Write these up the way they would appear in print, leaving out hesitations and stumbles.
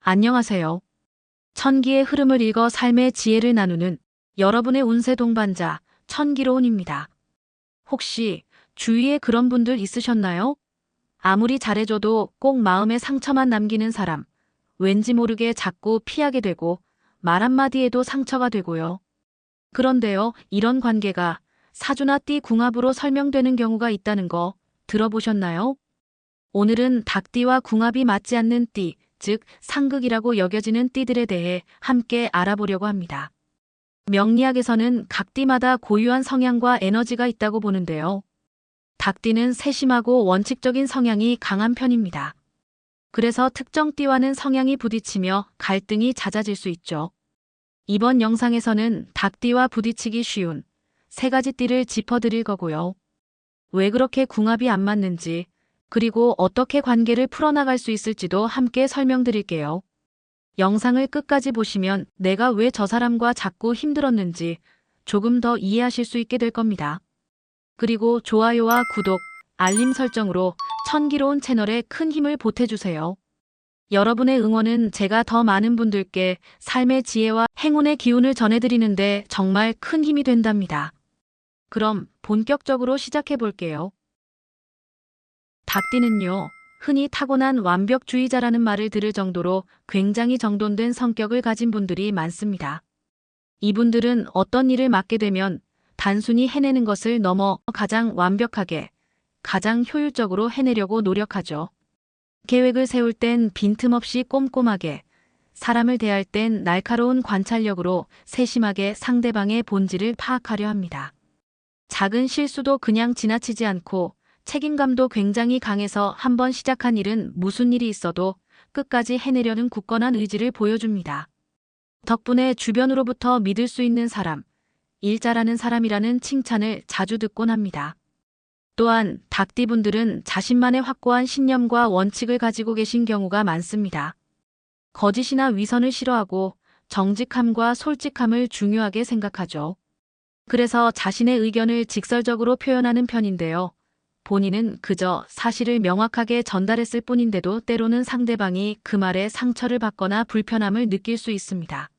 안녕하세요. 천기의 흐름을 읽어 삶의 지혜를 나누는 여러분의 운세 동반자 천기로운입니다. 혹시 주위에 그런 분들 있으셨나요? 아무리 잘해줘도 꼭 마음에 상처만 남기는 사람, 왠지 모르게 자꾸 피하게 되고 말 한마디에도 상처가 되고요. 그런데요, 이런 관계가 사주나 띠 궁합으로 설명되는 경우가 있다는 거 들어보셨나요? 오늘은 닭띠와 궁합이 맞지 않는 띠, 즉 상극이라고 여겨지는 띠들에 대해 함께 알아보려고 합니다. 명리학에서는 각 띠마다 고유한 성향과 에너지가 있다고 보는데요. 닭띠는 세심하고 원칙적인 성향이 강한 편입니다. 그래서 특정 띠와는 성향이 부딪히며 갈등이 잦아질 수 있죠. 이번 영상에서는 닭띠와 부딪히기 쉬운 세 가지 띠를 짚어드릴 거고요. 왜 그렇게 궁합이 안 맞는지, 그리고 어떻게 관계를 풀어나갈 수 있을지도 함께 설명드릴게요. 영상을 끝까지 보시면 내가 왜 저 사람과 자꾸 힘들었는지 조금 더 이해하실 수 있게 될 겁니다. 그리고 좋아요와 구독, 알림 설정으로 천기로운 채널에 큰 힘을 보태주세요. 여러분의 응원은 제가 더 많은 분들께 삶의 지혜와 행운의 기운을 전해드리는데 정말 큰 힘이 된답니다. 그럼 본격적으로 시작해 볼게요. 닭띠는요, 흔히 타고난 완벽주의자라는 말을 들을 정도로 굉장히 정돈된 성격을 가진 분들이 많습니다. 이분들은 어떤 일을 맡게 되면 단순히 해내는 것을 넘어 가장 완벽하게, 가장 효율적으로 해내려고 노력하죠. 계획을 세울 땐 빈틈없이 꼼꼼하게, 사람을 대할 땐 날카로운 관찰력으로 세심하게 상대방의 본질을 파악하려 합니다. 작은 실수도 그냥 지나치지 않고 책임감도 굉장히 강해서 한번 시작한 일은 무슨 일이 있어도 끝까지 해내려는 굳건한 의지를 보여줍니다. 덕분에 주변으로부터 믿을 수 있는 사람, 일 잘하는 사람이라는 칭찬을 자주 듣곤 합니다. 또한 닭띠분들은 자신만의 확고한 신념과 원칙을 가지고 계신 경우가 많습니다. 거짓이나 위선을 싫어하고 정직함과 솔직함을 중요하게 생각하죠. 그래서 자신의 의견을 직설적으로 표현하는 편인데요. 본인은 그저 사실을 명확하게 전달했을 뿐인데도 때로는 상대방이 그 말에 상처를 받거나 불편함을 느낄 수 있습니다.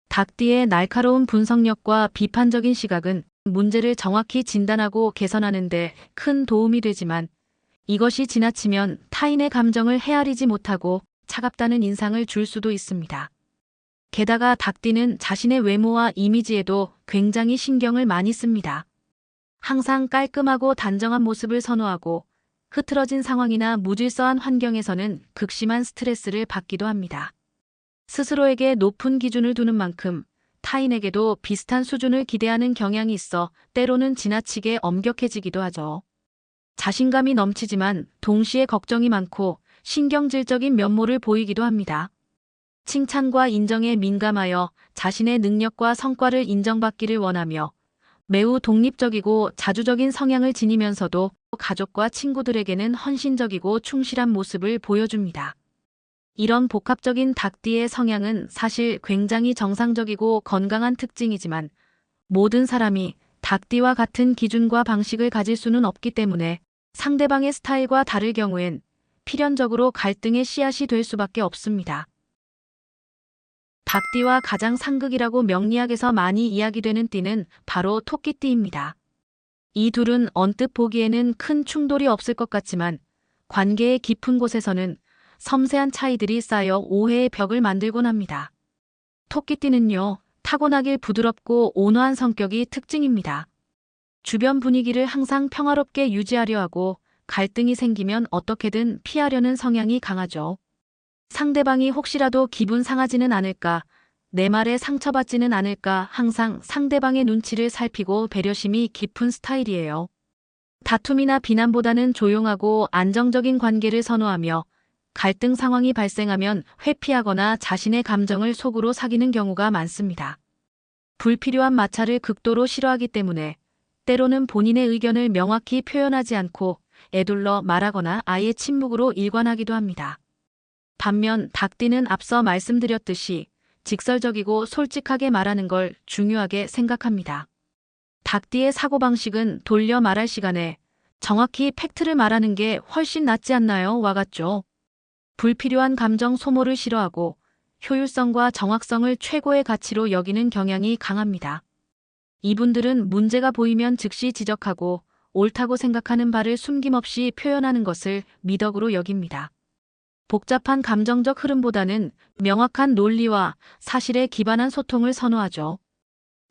닭띠의 날카로운 분석력과 비판적인 시각은 문제를 정확히 진단하고 개선하는 데 큰 도움이 되지만 이것이 지나치면 타인의 감정을 헤아리지 못하고 차갑다는 인상을 줄 수도 있습니다. 게다가 닭띠는 자신의 외모와 이미지에도 굉장히 신경을 많이 씁니다. 항상 깔끔하고 단정한 모습을 선호하고 흐트러진 상황이나 무질서한 환경에서는 극심한 스트레스를 받기도 합니다. 스스로에게 높은 기준을 두는 만큼 타인에게도 비슷한 수준을 기대하는 경향이 있어 때로는 지나치게 엄격해지기도 하죠. 자신감이 넘치지만 동시에 걱정이 많고 신경질적인 면모를 보이기도 합니다. 칭찬과 인정에 민감하여 자신의 능력과 성과를 인정받기를 원하며 매우 독립적이고 자주적인 성향을 지니면서도 가족과 친구들에게는 헌신적이고 충실한 모습을 보여줍니다. 이런 복합적인 닭띠의 성향은 사실 굉장히 정상적이고 건강한 특징이지만 모든 사람이 닭띠와 같은 기준과 방식을 가질 수는 없기 때문에 상대방의 스타일과 다를 경우엔 필연적으로 갈등의 씨앗이 될 수밖에 없습니다. 닭띠와 가장 상극이라고 명리학에서 많이 이야기되는 띠는 바로 토끼띠입니다. 이 둘은 언뜻 보기에는 큰 충돌이 없을 것 같지만 관계의 깊은 곳에서는 섬세한 차이들이 쌓여 오해의 벽을 만들곤 합니다. 토끼띠는요, 타고나길 부드럽고 온화한 성격이 특징입니다. 주변 분위기를 항상 평화롭게 유지하려 하고 갈등이 생기면 어떻게든 피하려는 성향이 강하죠. 상대방이 혹시라도 기분 상하지는 않을까, 내 말에 상처받지는 않을까 항상 상대방의 눈치를 살피고 배려심이 깊은 스타일이에요. 다툼이나 비난보다는 조용하고 안정적인 관계를 선호하며 갈등 상황이 발생하면 회피하거나 자신의 감정을 속으로 사귀는 경우가 많습니다. 불필요한 마찰을 극도로 싫어하기 때문에 때로는 본인의 의견을 명확히 표현하지 않고 에둘러 말하거나 아예 침묵으로 일관하기도 합니다. 반면 닭띠는 앞서 말씀드렸듯이 직설적이고 솔직하게 말하는 걸 중요하게 생각합니다. 닭띠의 사고방식은 돌려 말할 시간에 정확히 팩트를 말하는 게 훨씬 낫지 않나요? 와 같죠. 불필요한 감정 소모를 싫어하고 효율성과 정확성을 최고의 가치로 여기는 경향이 강합니다. 이분들은 문제가 보이면 즉시 지적하고 옳다고 생각하는 바를 숨김없이 표현하는 것을 미덕으로 여깁니다. 복잡한 감정적 흐름보다는 명확한 논리와 사실에 기반한 소통을 선호하죠.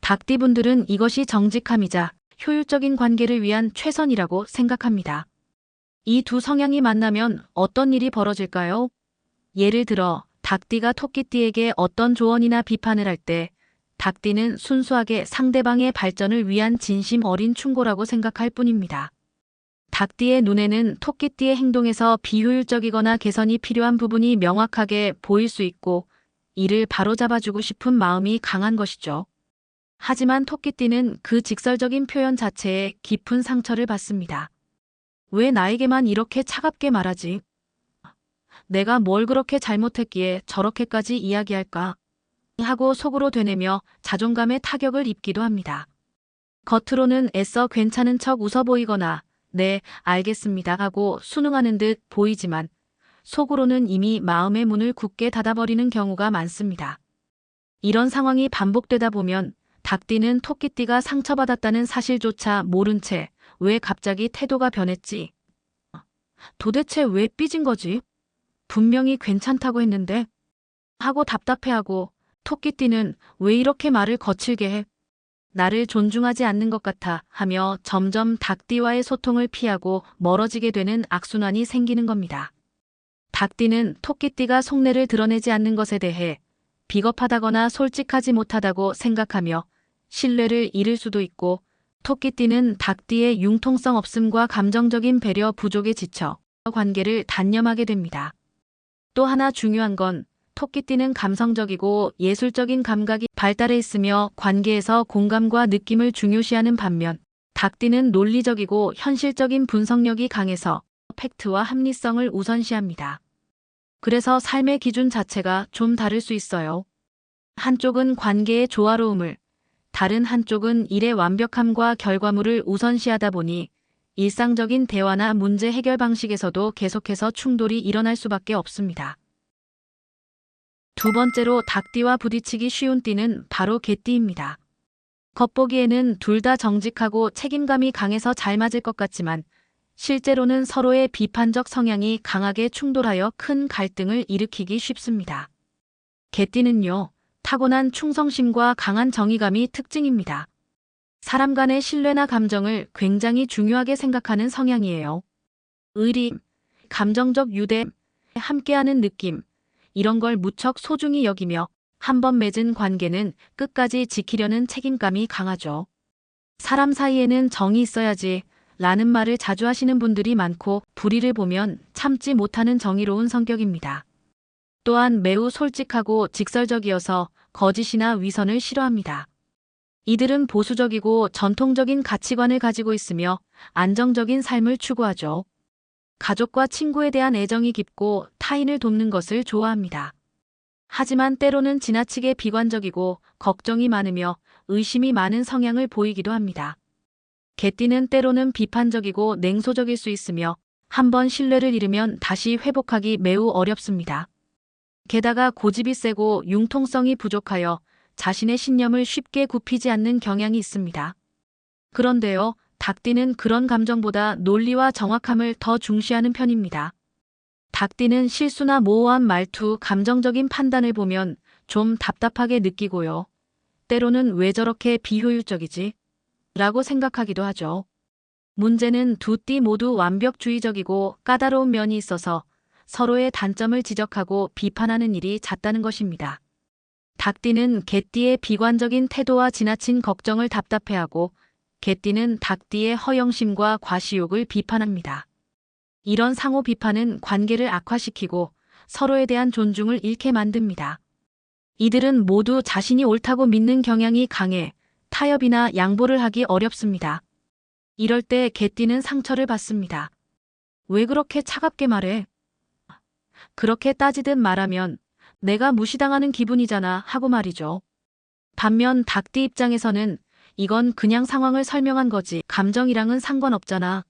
닭띠분들은 이것이 정직함이자 효율적인 관계를 위한 최선이라고 생각합니다. 이 두 성향이 만나면 어떤 일이 벌어질까요? 예를 들어 닭띠가 토끼띠에게 어떤 조언이나 비판을 할 때 닭띠는 순수하게 상대방의 발전을 위한 진심 어린 충고라고 생각할 뿐입니다. 닭띠의 눈에는 토끼띠의 행동에서 비효율적이거나 개선이 필요한 부분이 명확하게 보일 수 있고 이를 바로잡아주고 싶은 마음이 강한 것이죠. 하지만 토끼띠는 그 직설적인 표현 자체에 깊은 상처를 받습니다. 왜 나에게만 이렇게 차갑게 말하지? 내가 뭘 그렇게 잘못했기에 저렇게까지 이야기할까? 하고 속으로 되뇌며 자존감에 타격을 입기도 합니다. 겉으로는 애써 괜찮은 척 웃어 보이거나 네, 알겠습니다 하고 순응하는 듯 보이지만 속으로는 이미 마음의 문을 굳게 닫아버리는 경우가 많습니다. 이런 상황이 반복되다 보면 닭띠는 토끼띠가 상처받았다는 사실조차 모른 채 왜 갑자기 태도가 변했지? 도대체 왜 삐진 거지? 분명히 괜찮다고 했는데? 하고 답답해하고 토끼띠는 왜 이렇게 말을 거칠게 해? 나를 존중하지 않는 것 같아 하며 점점 닭띠와의 소통을 피하고 멀어지게 되는 악순환이 생기는 겁니다. 닭띠는 토끼띠가 속내를 드러내지 않는 것에 대해 비겁하다거나 솔직하지 못하다고 생각하며 신뢰를 잃을 수도 있고 토끼띠는 닭띠의 융통성 없음과 감정적인 배려 부족에 지쳐 관계를 단념하게 됩니다. 또 하나 중요한 건 토끼띠는 감성적이고 예술적인 감각이 발달해 있으며 관계에서 공감과 느낌을 중요시하는 반면 닭띠는 논리적이고 현실적인 분석력이 강해서 팩트와 합리성을 우선시합니다. 그래서 삶의 기준 자체가 좀 다를 수 있어요. 한쪽은 관계의 조화로움을, 다른 한쪽은 일의 완벽함과 결과물을 우선시하다 보니 일상적인 대화나 문제 해결 방식에서도 계속해서 충돌이 일어날 수밖에 없습니다. 두 번째로 닭띠와 부딪히기 쉬운 띠는 바로 개띠입니다. 겉보기에는 둘 다 정직하고 책임감이 강해서 잘 맞을 것 같지만 실제로는 서로의 비판적 성향이 강하게 충돌하여 큰 갈등을 일으키기 쉽습니다. 개띠는요, 타고난 충성심과 강한 정의감이 특징입니다. 사람 간의 신뢰나 감정을 굉장히 중요하게 생각하는 성향이에요. 의리, 감정적 유대, 함께하는 느낌, 이런 걸 무척 소중히 여기며 한번 맺은 관계는 끝까지 지키려는 책임감이 강하죠. 사람 사이에는 정이 있어야지 라는 말을 자주 하시는 분들이 많고 불의를 보면 참지 못하는 정의로운 성격입니다. 또한 매우 솔직하고 직설적이어서 거짓이나 위선을 싫어합니다. 이들은 보수적이고 전통적인 가치관을 가지고 있으며 안정적인 삶을 추구하죠. 가족과 친구에 대한 애정이 깊고 타인을 돕는 것을 좋아합니다. 하지만 때로는 지나치게 비관적이고 걱정이 많으며 의심이 많은 성향을 보이기도 합니다. 개띠는 때로는 비판적이고 냉소적일 수 있으며 한번 신뢰를 잃으면 다시 회복하기 매우 어렵습니다. 게다가 고집이 세고 융통성이 부족하여 자신의 신념을 쉽게 굽히지 않는 경향이 있습니다. 그런데요, 닭띠는 그런 감정보다 논리와 정확함을 더 중시하는 편입니다. 닭띠는 실수나 모호한 말투, 감정적인 판단을 보면 좀 답답하게 느끼고요. 때로는 왜 저렇게 비효율적이지? 라고 생각하기도 하죠. 문제는 두 띠 모두 완벽주의적이고 까다로운 면이 있어서 서로의 단점을 지적하고 비판하는 일이 잦다는 것입니다. 닭띠는 개띠의 비관적인 태도와 지나친 걱정을 답답해하고 개띠는 닭띠의 허영심과 과시욕을 비판합니다. 이런 상호 비판은 관계를 악화시키고 서로에 대한 존중을 잃게 만듭니다. 이들은 모두 자신이 옳다고 믿는 경향이 강해 타협이나 양보를 하기 어렵습니다. 이럴 때 개띠는 상처를 받습니다. 왜 그렇게 차갑게 말해? 그렇게 따지듯 말하면 내가 무시당하는 기분이잖아 하고 말이죠. 반면 닭띠 입장에서는 이건 그냥 상황을 설명한 거지 감정이랑은 상관없잖아.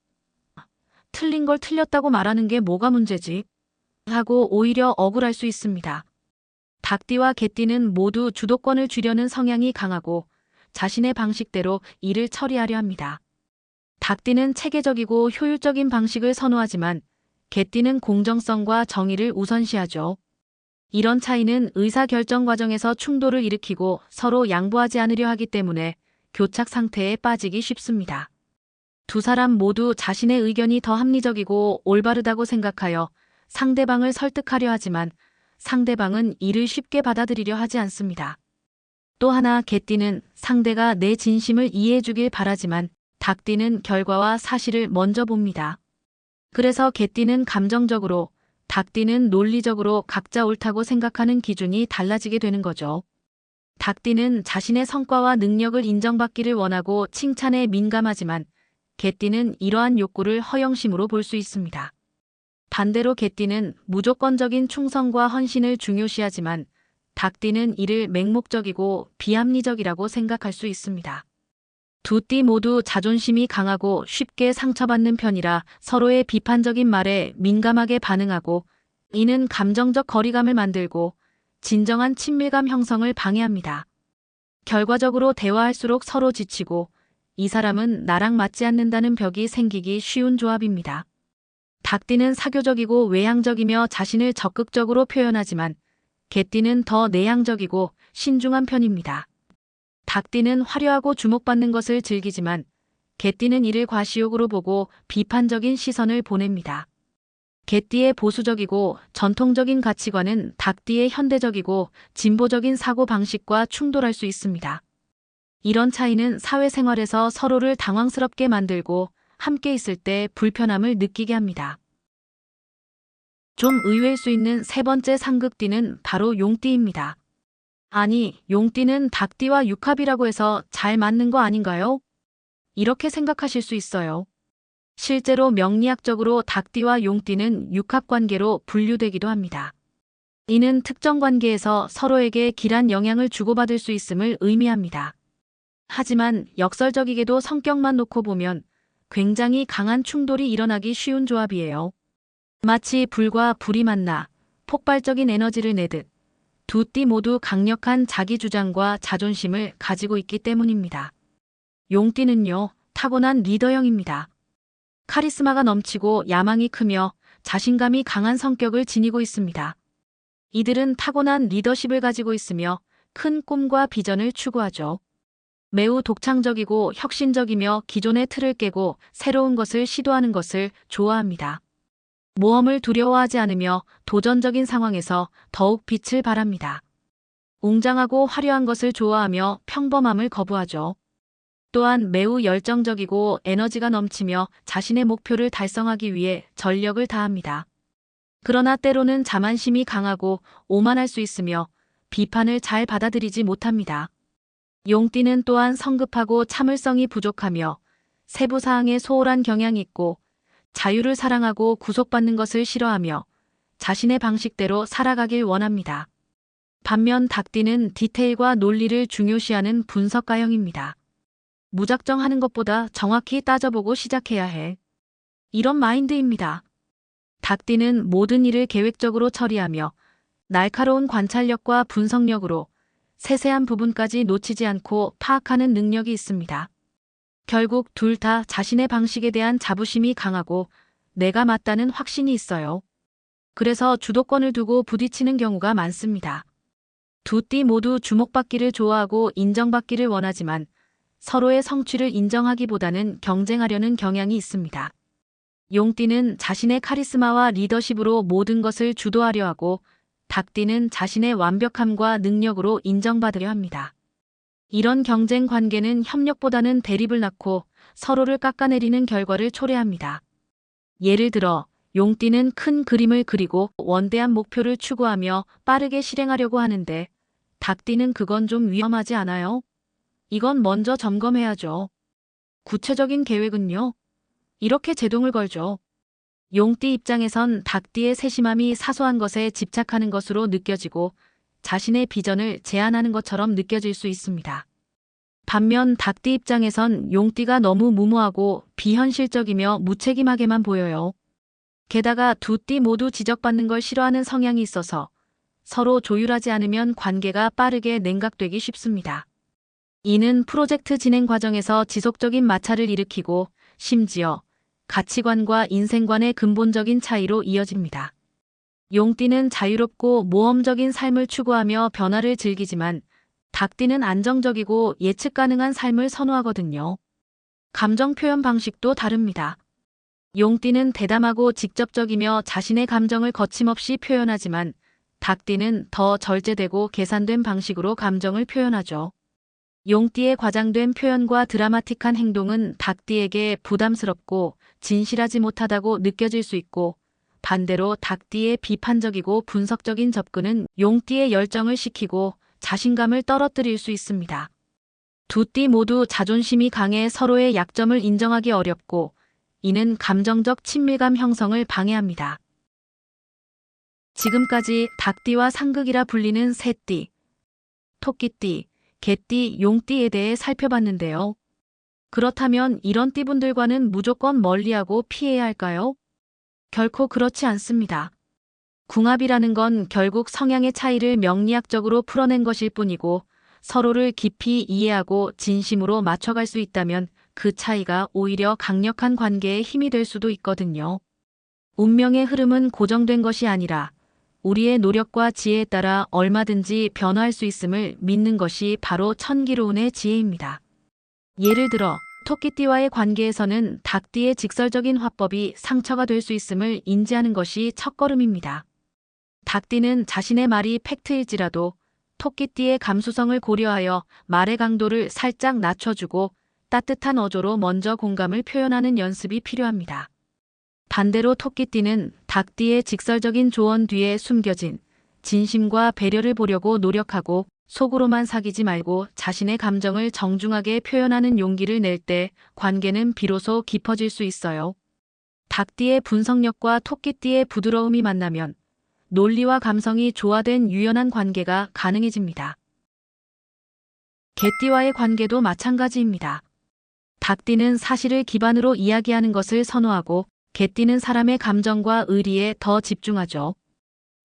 틀린 걸 틀렸다고 말하는 게 뭐가 문제지? 하고 오히려 억울할 수 있습니다. 닭띠와 개띠는 모두 주도권을 쥐려는 성향이 강하고 자신의 방식대로 일을 처리하려 합니다. 닭띠는 체계적이고 효율적인 방식을 선호하지만 개띠는 공정성과 정의를 우선시하죠. 이런 차이는 의사결정 과정에서 충돌을 일으키고 서로 양보하지 않으려 하기 때문에 교착 상태에 빠지기 쉽습니다. 두 사람 모두 자신의 의견이 더 합리적이고 올바르다고 생각하여 상대방을 설득하려 하지만 상대방은 이를 쉽게 받아들이려 하지 않습니다. 또 하나 개띠는 상대가 내 진심을 이해해 주길 바라지만 닭띠는 결과와 사실을 먼저 봅니다. 그래서 개띠는 감정적으로, 닭띠는 논리적으로 각자 옳다고 생각하는 기준이 달라지게 되는 거죠. 닭띠는 자신의 성과와 능력을 인정받기를 원하고 칭찬에 민감하지만 개띠는 이러한 욕구를 허영심으로 볼 수 있습니다. 반대로 개띠는 무조건적인 충성과 헌신을 중요시하지만 닭띠는 이를 맹목적이고 비합리적이라고 생각할 수 있습니다. 두 띠 모두 자존심이 강하고 쉽게 상처받는 편이라 서로의 비판적인 말에 민감하게 반응하고 이는 감정적 거리감을 만들고 진정한 친밀감 형성을 방해합니다. 결과적으로 대화할수록 서로 지치고 이 사람은 나랑 맞지 않는다는 벽이 생기기 쉬운 조합입니다. 닭띠는 사교적이고 외향적이며 자신을 적극적으로 표현하지만 개띠는 더 내향적이고 신중한 편입니다. 닭띠는 화려하고 주목받는 것을 즐기지만 개띠는 이를 과시욕으로 보고 비판적인 시선을 보냅니다. 개띠의 보수적이고 전통적인 가치관은 닭띠의 현대적이고 진보적인 사고방식과 충돌할 수 있습니다. 이런 차이는 사회생활에서 서로를 당황스럽게 만들고 함께 있을 때 불편함을 느끼게 합니다. 좀 의외일 수 있는 세 번째 상극띠는 바로 용띠입니다. 아니, 용띠는 닭띠와 육합이라고 해서 잘 맞는 거 아닌가요? 이렇게 생각하실 수 있어요. 실제로 명리학적으로 닭띠와 용띠는 육합관계로 분류되기도 합니다. 이는 특정 관계에서 서로에게 길한 영향을 주고받을 수 있음을 의미합니다. 하지만 역설적이게도 성격만 놓고 보면 굉장히 강한 충돌이 일어나기 쉬운 조합이에요. 마치 불과 불이 만나 폭발적인 에너지를 내듯 두 띠 모두 강력한 자기주장과 자존심을 가지고 있기 때문입니다. 용띠는요, 타고난 리더형입니다. 카리스마가 넘치고 야망이 크며 자신감이 강한 성격을 지니고 있습니다. 이들은 타고난 리더십을 가지고 있으며 큰 꿈과 비전을 추구하죠. 매우 독창적이고 혁신적이며 기존의 틀을 깨고 새로운 것을 시도하는 것을 좋아합니다. 모험을 두려워하지 않으며 도전적인 상황에서 더욱 빛을 발합니다. 웅장하고 화려한 것을 좋아하며 평범함을 거부하죠. 또한 매우 열정적이고 에너지가 넘치며 자신의 목표를 달성하기 위해 전력을 다합니다. 그러나 때로는 자만심이 강하고 오만할 수 있으며 비판을 잘 받아들이지 못합니다. 용띠는 또한 성급하고 참을성이 부족하며 세부사항에 소홀한 경향이 있고 자유를 사랑하고 구속받는 것을 싫어하며 자신의 방식대로 살아가길 원합니다. 반면 닭띠는 디테일과 논리를 중요시하는 분석가형입니다. 무작정 하는 것보다 정확히 따져보고 시작해야 해. 이런 마인드입니다. 닭띠는 모든 일을 계획적으로 처리하며 날카로운 관찰력과 분석력으로 세세한 부분까지 놓치지 않고 파악하는 능력이 있습니다. 결국 둘 다 자신의 방식에 대한 자부심이 강하고 내가 맞다는 확신이 있어요. 그래서 주도권을 두고 부딪히는 경우가 많습니다. 두 띠 모두 주목받기를 좋아하고 인정받기를 원하지만 서로의 성취를 인정하기보다는 경쟁하려는 경향이 있습니다. 용띠는 자신의 카리스마와 리더십으로 모든 것을 주도하려 하고 닭띠는 자신의 완벽함과 능력으로 인정받으려 합니다. 이런 경쟁 관계는 협력보다는 대립을 낳고 서로를 깎아내리는 결과를 초래합니다. 예를 들어 용띠는 큰 그림을 그리고 원대한 목표를 추구하며 빠르게 실행하려고 하는데 닭띠는 그건 좀 위험하지 않아요? 이건 먼저 점검해야죠. 구체적인 계획은요? 이렇게 제동을 걸죠. 용띠 입장에선 닭띠의 세심함이 사소한 것에 집착하는 것으로 느껴지고 자신의 비전을 제안하는 것처럼 느껴질 수 있습니다. 반면 닭띠 입장에선 용띠가 너무 무모하고 비현실적이며 무책임하게만 보여요. 게다가 두 띠 모두 지적받는 걸 싫어하는 성향이 있어서 서로 조율하지 않으면 관계가 빠르게 냉각되기 쉽습니다. 이는 프로젝트 진행 과정에서 지속적인 마찰을 일으키고 심지어 가치관과 인생관의 근본적인 차이로 이어집니다. 용띠는 자유롭고 모험적인 삶을 추구하며 변화를 즐기지만 닭띠는 안정적이고 예측 가능한 삶을 선호하거든요. 감정 표현 방식도 다릅니다. 용띠는 대담하고 직접적이며 자신의 감정을 거침없이 표현하지만 닭띠는 더 절제되고 계산된 방식으로 감정을 표현하죠. 용띠의 과장된 표현과 드라마틱한 행동은 닭띠에게 부담스럽고 진실하지 못하다고 느껴질 수 있고, 반대로 닭띠의 비판적이고 분석적인 접근은 용띠의 열정을 식히고 자신감을 떨어뜨릴 수 있습니다. 두 띠 모두 자존심이 강해 서로의 약점을 인정하기 어렵고, 이는 감정적 친밀감 형성을 방해합니다. 지금까지 닭띠와 상극이라 불리는 새띠, 토끼띠, 개띠, 용띠에 대해 살펴봤는데요. 그렇다면 이런 띠분들과는 무조건 멀리하고 피해야 할까요? 결코 그렇지 않습니다. 궁합이라는 건 결국 성향의 차이를 명리학적으로 풀어낸 것일 뿐이고, 서로를 깊이 이해하고 진심으로 맞춰갈 수 있다면 그 차이가 오히려 강력한 관계에 힘이 될 수도 있거든요. 운명의 흐름은 고정된 것이 아니라 우리의 노력과 지혜에 따라 얼마든지 변화할 수 있음을 믿는 것이 바로 천기로운의 지혜입니다. 예를 들어 토끼띠와의 관계에서는 닭띠의 직설적인 화법이 상처가 될 수 있음을 인지하는 것이 첫걸음입니다. 닭띠는 자신의 말이 팩트일지라도 토끼띠의 감수성을 고려하여 말의 강도를 살짝 낮춰주고 따뜻한 어조로 먼저 공감을 표현하는 연습이 필요합니다. 반대로 토끼띠는 닭띠의 직설적인 조언 뒤에 숨겨진 진심과 배려를 보려고 노력하고, 속으로만 사귀지 말고 자신의 감정을 정중하게 표현하는 용기를 낼 때 관계는 비로소 깊어질 수 있어요. 닭띠의 분석력과 토끼띠의 부드러움이 만나면 논리와 감성이 조화된 유연한 관계가 가능해집니다. 개띠와의 관계도 마찬가지입니다. 닭띠는 사실을 기반으로 이야기하는 것을 선호하고, 개띠는 사람의 감정과 의리에 더 집중하죠.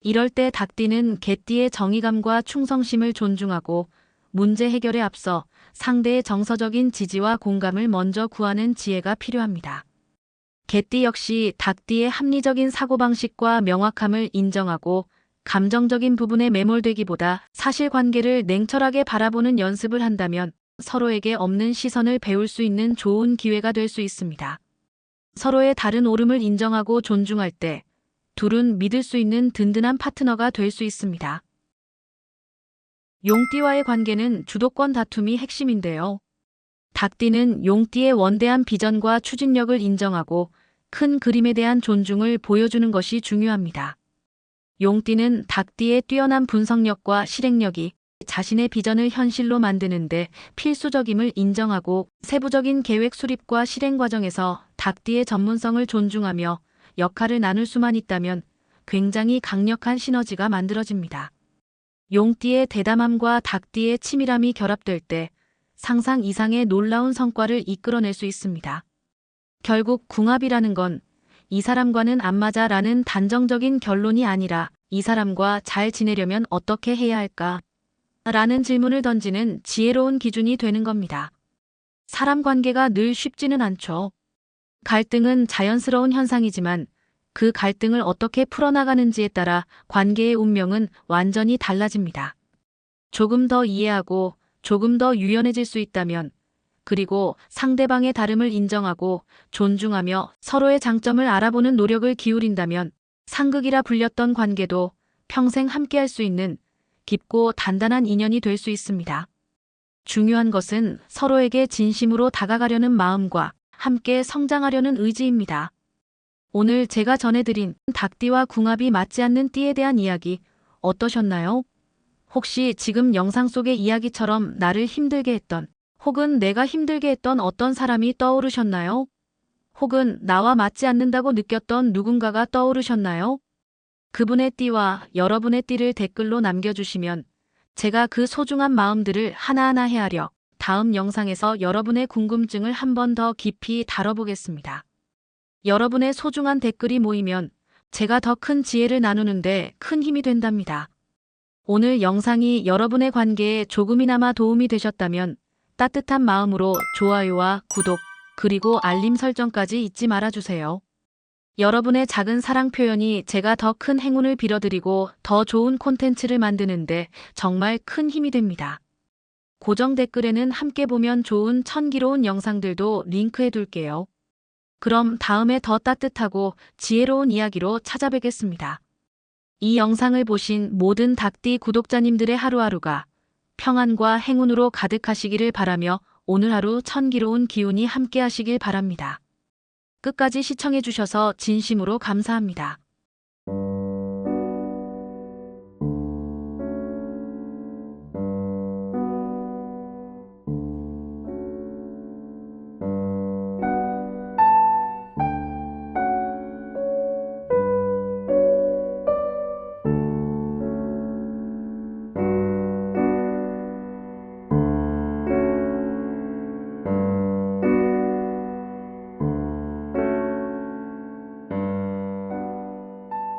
이럴 때 닭띠는 개띠의 정의감과 충성심을 존중하고 문제 해결에 앞서 상대의 정서적인 지지와 공감을 먼저 구하는 지혜가 필요합니다. 개띠 역시 닭띠의 합리적인 사고방식과 명확함을 인정하고 감정적인 부분에 매몰되기보다 사실관계를 냉철하게 바라보는 연습을 한다면 서로에게 없는 시선을 배울 수 있는 좋은 기회가 될 수 있습니다. 서로의 다른 오름을 인정하고 존중할 때 둘은 믿을 수 있는 든든한 파트너가 될 수 있습니다. 용띠와의 관계는 주도권 다툼이 핵심인데요. 닭띠는 용띠의 원대한 비전과 추진력을 인정하고 큰 그림에 대한 존중을 보여주는 것이 중요합니다. 용띠는 닭띠의 뛰어난 분석력과 실행력이 자신의 비전을 현실로 만드는데 필수적임을 인정하고, 세부적인 계획 수립과 실행 과정에서 닭띠의 전문성을 존중하며 역할을 나눌 수만 있다면 굉장히 강력한 시너지가 만들어집니다. 용띠의 대담함과 닭띠의 치밀함이 결합될 때 상상 이상의 놀라운 성과를 이끌어낼 수 있습니다. 결국 궁합이라는 건 이 사람과는 안 맞아라는 단정적인 결론이 아니라 이 사람과 잘 지내려면 어떻게 해야 할까? 라는 질문을 던지는 지혜로운 기준이 되는 겁니다. 사람 관계가 늘 쉽지는 않죠. 갈등은 자연스러운 현상이지만 그 갈등을 어떻게 풀어나가는지에 따라 관계의 운명은 완전히 달라집니다. 조금 더 이해하고 조금 더 유연해질 수 있다면, 그리고 상대방의 다름을 인정하고 존중하며 서로의 장점을 알아보는 노력을 기울인다면 상극이라 불렸던 관계도 평생 함께할 수 있는 깊고 단단한 인연이 될 수 있습니다. 중요한 것은 서로에게 진심으로 다가가려는 마음과 함께 성장하려는 의지입니다. 오늘 제가 전해드린 닭띠와 궁합이 맞지 않는 띠에 대한 이야기 어떠셨나요? 혹시 지금 영상 속의 이야기처럼 나를 힘들게 했던, 혹은 내가 힘들게 했던 어떤 사람이 떠오르셨나요? 혹은 나와 맞지 않는다고 느꼈던 누군가가 떠오르셨나요? 그분의 띠와 여러분의 띠를 댓글로 남겨주시면 제가 그 소중한 마음들을 하나하나 헤아려 다음 영상에서 여러분의 궁금증을 한 번 더 깊이 다뤄보겠습니다. 여러분의 소중한 댓글이 모이면 제가 더 큰 지혜를 나누는데 큰 힘이 된답니다. 오늘 영상이 여러분의 관계에 조금이나마 도움이 되셨다면 따뜻한 마음으로 좋아요와 구독, 그리고 알림 설정까지 잊지 말아주세요. 여러분의 작은 사랑 표현이 제가 더 큰 행운을 빌어드리고 더 좋은 콘텐츠를 만드는데 정말 큰 힘이 됩니다. 고정 댓글에는 함께 보면 좋은 천기로운 영상들도 링크해 둘게요. 그럼 다음에 더 따뜻하고 지혜로운 이야기로 찾아뵙겠습니다. 이 영상을 보신 모든 닭띠 구독자님들의 하루하루가 평안과 행운으로 가득하시기를 바라며 오늘 하루 천기로운 기운이 함께 하시길 바랍니다. 끝까지 시청해 주셔서 진심으로 감사합니다.